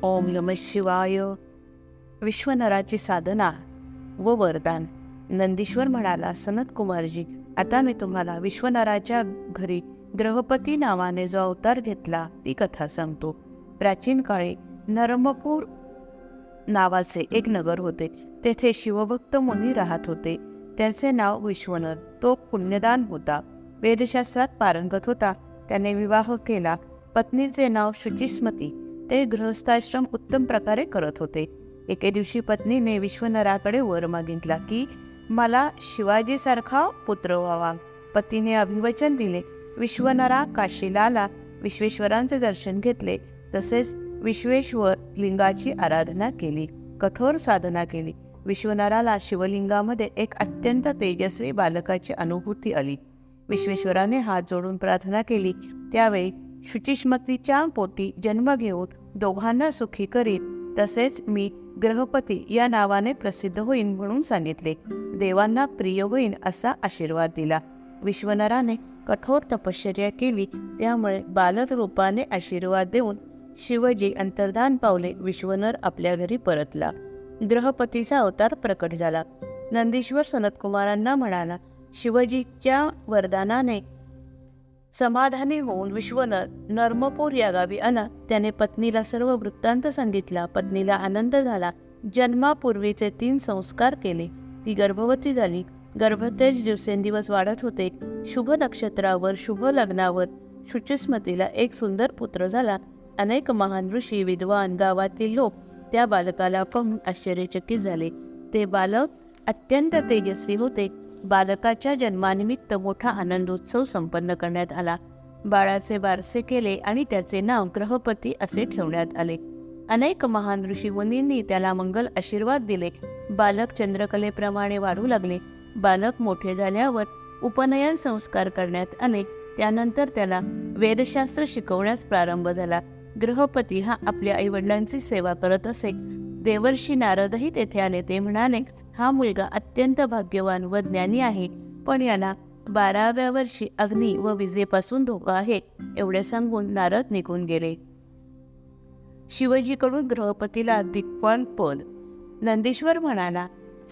ओम नमः शिवाय. विश्वनराची साधना व वरदान. नंदीश्वर म्हणाला, सनत कुमारजी, आता मी तुम्हाला विश्वनराच्या घरी ग्रहपती नावाने जो अवतार घेतला ती कथा सांगतो. प्राचीन काळी नरमपूर नावाचे एक नगर होते. तेथे शिवभक्त मुनी राहत होते. त्याचे नाव विश्वनर. तो पुण्यदान होता. वेदशास्त्रात पारंगत होता. त्याने विवाह केला. पत्नीचे नाव शुचिस्मती. ते गृहस्थाश्रम उत्तम प्रकारे करत होते. एके दिवशी पत्नीने विश्वनराकडे वर मागितला की मला शिवाजीसारखा पुत्र व्हावा. पतीने अभिवचन दिले. विश्वनरा काशीला आला. विश्वेश्वरांचे दर्शन घेतले. तसेच विश्वेश्वर लिंगाची आराधना केली. कठोर साधना केली. विश्वनराला शिवलिंगामध्ये एक अत्यंत तेजस्वी बालकाची अनुभूती आली. विश्वेश्वराने हात जोडून प्रार्थना केली. त्यावेळी शुचिस्मतीच्या पोटी जन्म घेऊन दोघांना सुखी करीत, तसेच मी ग्रहपती या नावाने प्रसिद्ध होईन म्हणून सांगितले. देवांना प्रिय होईन असा आशीर्वाद दिला. विश्वनराने कठोर तपश्चर्या केली. त्यामुळे बालक रूपाने आशीर्वाद देऊन शिवजी अंतर्धान पावले. विश्वनर आपल्या घरी परतला. ग्रहपतीचा अवतार प्रकट झाला. नंदीश्वर सनतकुमारांना म्हणाला, शिवजीच्या वरदानाने समाधानी होऊन विश्वनर नर्मपूर या गावी आला. त्याने पत्नीला सर्व वृत्तांत सांगितला. पत्नीला आनंद झाला. जन्मापूर्वीचे 3 संस्कार केले. ती गर्भवती झाली. गर्भतेज दिवसेंदिवस वाढत होते. शुभ नक्षत्रावर शुभ लग्नावर शुचिस्मतीला एक सुंदर पुत्र झाला. अनेक महान ऋषी, विद्वान, गावातील लोक त्या बालकाला पाहून आश्चर्यचकित झाले. ते बालक अत्यंत तेजस्वी होते. बालकाच्या जन्मानिमित्त मोठा आनंदोत्सव संपन्न करण्यात आला. बाळाचे बारसे केले आणि त्याचे नाव ग्रहपती असे ठेवण्यात आले. अनेक महान ऋषी मुनींनी त्याला मंगल आशीर्वाद दिले. बालक चंद्रकलेप्रमाणे वाढू लागले. बालक मोठे झाल्यावर उपनयन संस्कार करण्यात आले. त्यानंतर त्याला वेदशास्त्र शिकवण्यास प्रारंभ झाला. ग्रहपती हा आपल्या आईवडिलांची सेवा करत असे. देवर्षी नारदही तेथे आले. ते म्हणाले, हा मुलगा अत्यंत भाग्यवान व ज्ञानी आहे, पण याला 12व्या वर्षी अग्नी व विजेपासून धोका आहे. एवढे सांगून नारद निघून गेले. शिवजीकडून ग्रहपतीला दिग्पाल पद. नंदीश्वर म्हणाला,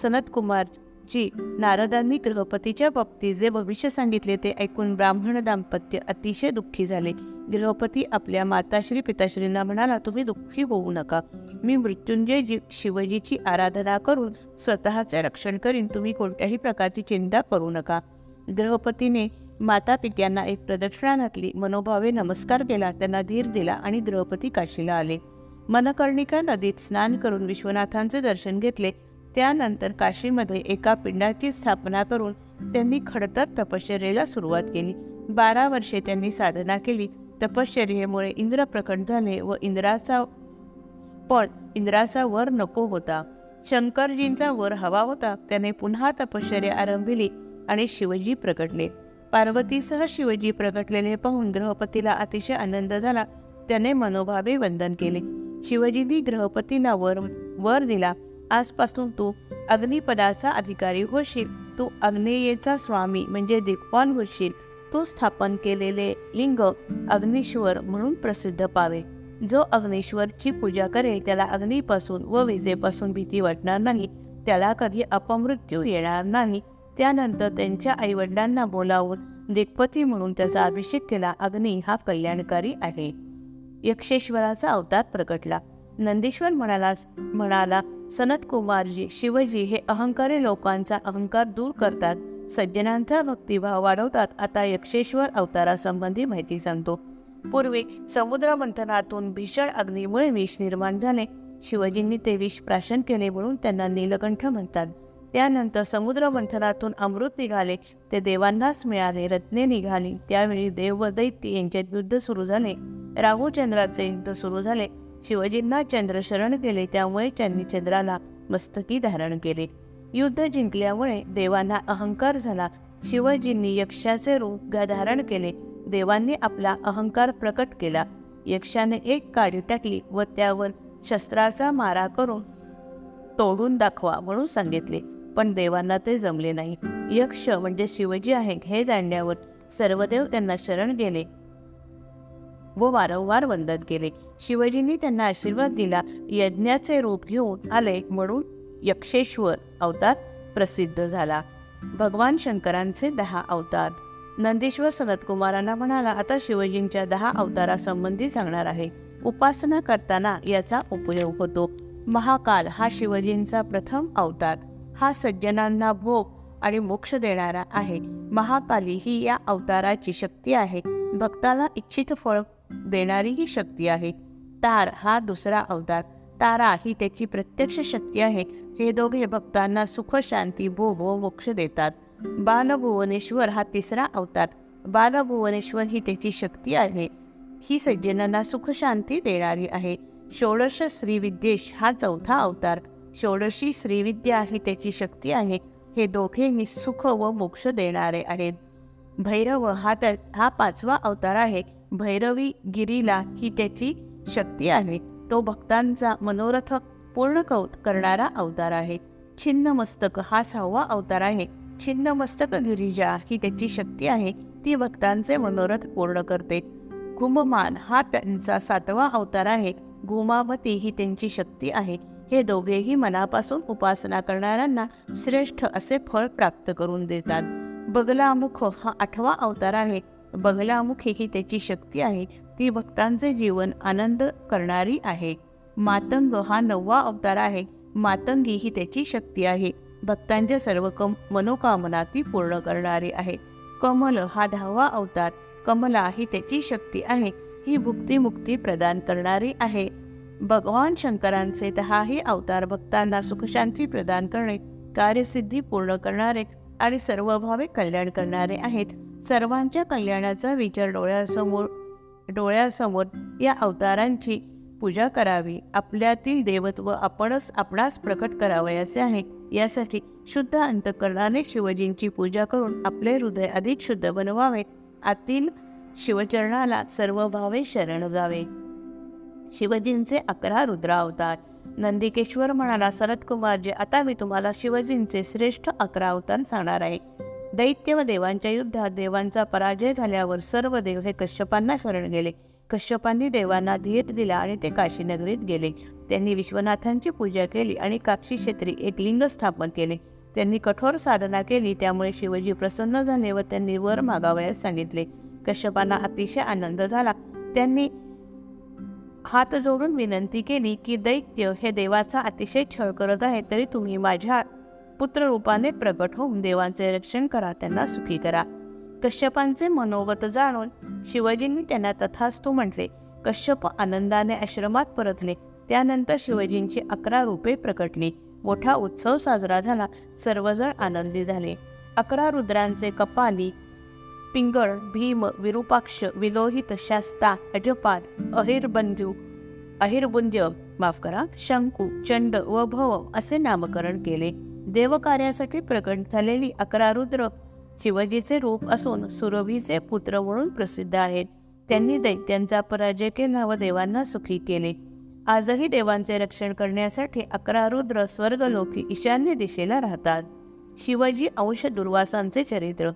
सनतकुमारजी, नारदांनी ग्रहपतीच्या बाबतीत जे भविष्य सांगितले ते ऐकून ब्राह्मण दाम्पत्य अतिशय दुःखी झाले. ग्रहपती आपल्या माताश्री पिताश्रींना म्हणाला, तुम्ही दुःखी होऊ नका. मी मृत्युंजय शिवजीची आराधना करून स्वतःचे रक्षण करीन. तुम्ही कोणत्याही प्रकारची चिंता करू नका. ग्रहपतीने माता पित्यांना एक प्रदक्षिणा घातली. मनोभावे नमस्कार केला. त्यांना धीर दिला आणि ग्रहपती काशीला आले. मनकर्णिका नदीत स्नान करून विश्वनाथांचे दर्शन घेतले. त्यानंतर काशीमध्ये एका पिंडाची स्थापना करून त्यांनी खडतर तपश्चर्येला सुरुवात केली. 12 वर्षे त्यांनी साधना केली. तपश्चर्येमुळे इंद्र प्रकट झाले व इंद्राचा वर नको होता. शंकरजींचा वर हवा होता. त्याने पुन्हा तपश्चर्या आरंभिली आणि शिवजी प्रकटले. पार्वतीसह शिवजी प्रकटलेले पाहून ग्रहपतीला अतिशय आनंद झाला. त्याने मनोभावे वंदन केले. शिवजींनी ग्रहपतीला वर दिला. आजपासून तू अग्निपदाचा अधिकारी होशील. तू अग्नेयेचा स्वामी म्हणजे दिग्पाल होशील. तू स्थापन केलेले लिंग अग्नीश्वर म्हणून प्रसिद्ध पावे. जो अग्नीश्वरची पूजा करेल त्याला अग्नीपासून व विजेपासून भीती वाटणार नाही. त्याला कधी अपमृत्यू येणार नाही. त्यानंतर त्यांच्या आईवडिलांना बोलावून दिग्पती म्हणून त्याचा अभिषेक केला. अग्नी कल्याणकारी आहे. यक्षेश्वराचा अवतार प्रकटला. नंदीश्वर म्हणाला, सनतकुमारजी, शिवजी हे अहंकारी लोकांचा अहंकार दूर करतात. सज्जनांचा भक्तिभाव वाढवतात. आता यक्षेश्वर अवतारासंबंधी माहिती सांगतो. पूर्वी समुद्र मंथनातून भीषण अग्नीमुळे विष निर्माण झाले. शिवजींनी ते विष प्राशन केले म्हणून त्यांना नीलकंठ म्हणतात. त्यानंतर समुद्र मंथनातून अमृत निघाले. ते देवांनाच मिळाले. रत्ने निघाली. त्यावेळी देव व दैत्य यांच्यात युद्ध सुरू झाले. राहू चंद्राचे युद्ध सुरू झाले. शिवजींना चंद्र शरण केले. त्यामुळे त्यांनी चंद्राला मस्तकी धारण केले. युद्ध जिंकल्यामुळे देवांना अहंकार झाला. शिवजींनी यक्षाचे रूप धारण केले. देवांनी आपला अहंकार प्रकट केला. यक्षाने एक काडी टाकली व त्यावर शस्त्राचा मारा करून तोडून दाखवा म्हणून सांगितले. पण देवांना ते जमले नाही. यक्ष म्हणजे शिवजी आहेत हे जाणल्यावर सर्व देव त्यांना शरण गेले व वारंवार वंदन केले. शिवजींनी त्यांना आशीर्वाद दिला. यज्ञाचे रूप घेऊन आले म्हणून यक्षेश्वर अवतार प्रसिद्ध झाला. भगवान शंकरांचे 10 अवतार. नंदीश्वर सनतकुमारांना म्हणाला, आता शिवजींच्या 10 अवतारासंबंधी सांगणार आहे. उपासना करताना याचा उपयोग होतो. महाकाल हा शिवजींचा प्रथम अवतार. हा सज्जनांना भोग आणि मोक्ष देणारा आहे. महाकाली ही या अवताराची शक्ती आहे. भक्ताला इच्छित फळ देणारी ही शक्ती आहे. तार हा दुसरा अवतार. तारा ही त्याची प्रत्यक्ष शक्ती आहे. हे दोघे भक्तांना सुख, शांती, भोग व मोक्ष देतात. बालभुवनेश्वर हा तिसरा अवतार. बालभुवनेश्वर ही त्याची शक्ती आहे. ही सज्जनांना सुख, शांती देणारी आहे. षोडश श्रीविद्येश हा चौथा अवतार. षोडशी श्रीविद्या ही त्याची शक्ती आहे. हे दोघेही सुख व मोक्ष देणारे आहेत. भैरव हा 5वा अवतार आहे. भैरवी गिरीला ही त्याची शक्ती आहे. तो भक्तांचा मनोरथ पूर्ण करणारा अवतार आहे. छिन्नमस्तक हा 6वा अवतार आहे. छिन्नमस्तक गिरिजा ही त्याची शक्ती आहे. ती भक्तांचे मनोरथ पूर्ण करते. घुममान हा त्यांचा 7वा अवतार आहे. घुमावती ही त्यांची शक्ती आहे. हे दोघेही मनापासून उपासना करणाऱ्यांना श्रेष्ठ असे फळ प्राप्त करून देतात. बगलामुख हा 8वा अवतार आहे. बगलामुखी ही त्याची शक्ती आहे. ती भक्तांचे जीवन आनंद करणारी आहे. मातंग हा 9वा अवतार आहे. मातंगी ही त्याची शक्ती आहे. भक्तांच्या सर्व मनोकामना ती पूर्ण करणारी आहे. कमल हा 10वा अवतार. कमला ही त्याची शक्ती आहे. ही भुक्ती प्रदान करणारी आहे. भगवान शंकरांचे 10ही अवतार भक्तांना सुखशांती प्रदान करणे, कार्यसिद्धी पूर्ण करणारे आणि सर्व भावे कल्याण करणारे आहेत. सर्वांच्या कल्याणाचा विचार डोळ्यासमोर या अवतारांची पूजा करावी. आपल्यातील देवत्व आपणास प्रकट करावयाचे आहे. यासाठी शुद्ध अंतःकरणाने शिवजींची पूजा करून आपले हृदय अधिक शुद्ध बनवावे. आतील शिवचरणाला सर्व भावे शरण जावे. शिवजींचे 11 रुद्रावतार. नंदिकेश्वर म्हणाला, सनतकुमारजी, आता मी तुम्हाला शिवजींचे श्रेष्ठ 11 अवतार सांगणार आहे. दैत्य व देवांच्या युद्धात देवांचा पराजय झाल्यावर सर्व देव हे कश्यपांना शरण गेले. कश्यपांनी देवांना धीर दिला आणि ते काशी नगरीत गेले. त्यांनी विश्वनाथांची पूजा केली आणि काक्षी क्षेत्री एक लिंग स्थापन केले. त्यांनी कठोर साधना केली. त्यामुळे शिवजी प्रसन्न झाले व त्यांनी वर मागावयास सांगितले. कश्यपांना अतिशय आनंद झाला. त्यांनी हात जोडून विनंती केली की दैत्य हे देवाचा अतिशय छळ करत आहे, तरी तुम्ही माझ्या पुत्र रूपाने प्रकट होऊन देवांचे रक्षण करा, त्यांना सुखी करा. कश्यपांचे मनोगत जाणून शिवजींनी त्यांना तथास्तु म्हटले. कश्यप आनंदाने आश्रमात परतले. त्यानंतर शिवजींची 11 रूपे प्रकटली. मोठा उत्सव साजरा झाला. सर्वजण आनंदी झाले. 11 रुद्रांचे कपाली, पिंगळ, भीम, विरूपाक्ष, विलोहित, शास्ता, अजपाद, अहिरबुंज, शंकू, चंड व भव असे नामकरण केले. देवकार्यासाठी प्रकट झालेली 11 रुद्र शिवजीचे रूप असून सुरभीचे पुत्र म्हणून प्रसिद्ध आहेत. त्यांनी दैत्यांचा पराजय केला व देवांना सुखी केले. आजही देवांचे रक्षण करण्यासाठी 11 रुद्र स्वर्गलोकी ईशान्य दिशेला राहतात. शिवजी अंश दुर्वासांचे चरित्र.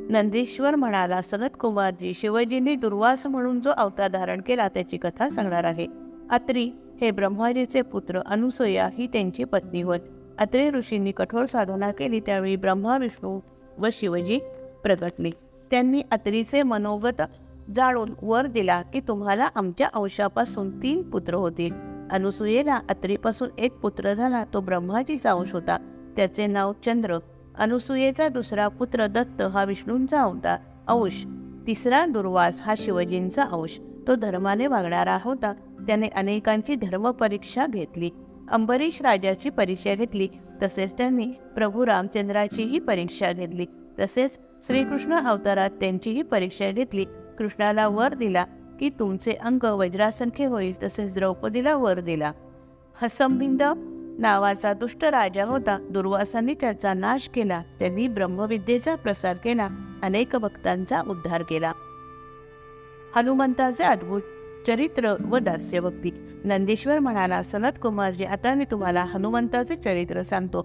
नंदीश्वर म्हणाला, सनतकुमारजी, शिवजींनी दुर्वास म्हणून जो अवतार धारण केला त्याची कथा सांगणार आहे. अत्री हे ब्रह्माजीचे पुत्र. अनुसूया ही त्यांची पत्नी होत. अत्री ऋषींनी कठोर साधना केली. त्यावेळी ब्रह्मा, विष्णू व शिवजी प्रगटले. त्यांनी अत्रीचे मनोगत जाणून वर दिला की तुम्हाला आमच्या अंशापासून 3 पुत्र होतील. अनुसूयेला अत्रीपासून 1 पुत्र झाला. तो ब्रह्माजीचा अंश होता. त्याचे नाव चंद्र. अनुसूयेचा दुसरा पुत्र दत्त हा विष्णूंचा अंश. तिसरा दुर्वास हा शिवजींचा अंश. तो धर्माने वागणारा होता. त्याने अनेकांची धर्मपरीक्षा घेतली. अंबरीश राजाची परीक्षा घेतली. तसेच त्यांनी प्रभू रामचंद्राचीही परीक्षा घेतली. तसेच श्रीकृष्ण अवतारात त्यांचीही परीक्षा घेतली. कृष्णाला वर दिला की तुमचे अंग वज्रासारखे होईल. तसेच द्रौपदीला वर दिला. हसंबिंद नावाचा दुष्ट राजा होता. दुर्वासांनी त्याचा नाश केला. त्यांनी ब्रह्मविद्येचा प्रसार केला. अनेक भक्तांचा उद्धार केला. हनुमंताचे अद्भुत चरित्र व दास्यभक्ती. नंदीश्वर म्हणाला, सनतकुमारजी, आता मी तुम्हाला हनुमंताचे चरित्र सांगतो.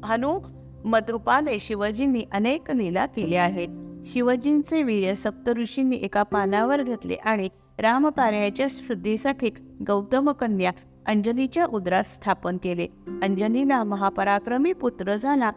हनुमद्रूपाने शिवजींनी अनेक लीला केल्या आहेत. शिवजींचे वीर्य सप्तऋषींनी एका पानावर घेतले आणि रामकार्याच्या शुद्धीसाठी गौतम कन्या अंजनीच्या उदरात स्थापन केले. अंजनीला महापराक्रमी पुत्र झाला.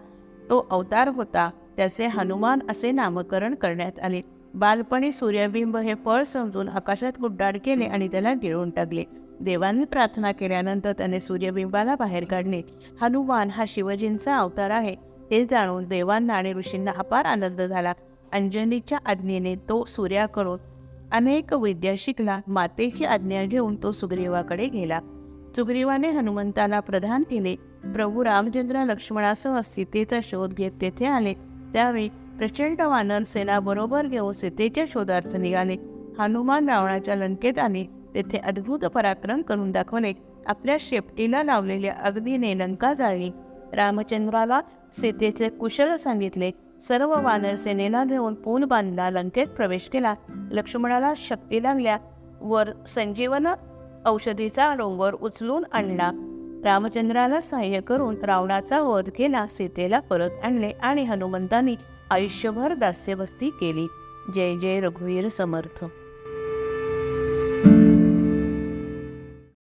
तो अवतार होता. त्याचे हनुमान असे नामकरण करण्यात आले. बालपणी सूर्यबिंब हे फळ समजून आकाशात उड्डाण केले आणि त्याला गिळून टाकले. देवांनी प्रार्थना केल्यानंतर त्याने सूर्यबिंबाला बाहेर काढले. हनुमान हा शिवजींचा अवतार आहे हे जाणून देवांना आणि ऋषींना अपार आनंद झाला. अंजनीच्या आज्ञेने तो सूर्याकडून अनेक विद्या शिकला. मातेची आज्ञा घेऊन तो सुग्रीवाकडे गेला. सुग्रीवाने हनुमंताला प्रदान केले. प्रभू रामचंद्र लक्ष्मणासह सीतेचा शोध घेत तेथे आले. त्यावेळी प्रचंड वानर सेना बरोबर घेऊन सीतेच्या शोधार्थ निघाले. हनुमान रावणाच्या लंकेत आले. तेथे अद्भुत पराक्रम करून दाखवले. आपल्या शेपटीला लावलेल्या अग्नीने लंका जाळली. रामचंद्राला सीतेचे कुशल सांगितले. सर्व वानर सेनेला घेऊन पूल बांधला. लंकेत प्रवेश केला. लक्ष्मणाला शक्ती लागल्या वर संजीवन औषधीचा डोंगर उचलून आणला. रामचंद्राला सहाय्य करून रावणाचा वध केला. सीतेला परत आणले आणि हनुमंतांनी आयुष्यभर दास्यभक्ती केली. जय जय रघुवीर समर्थ.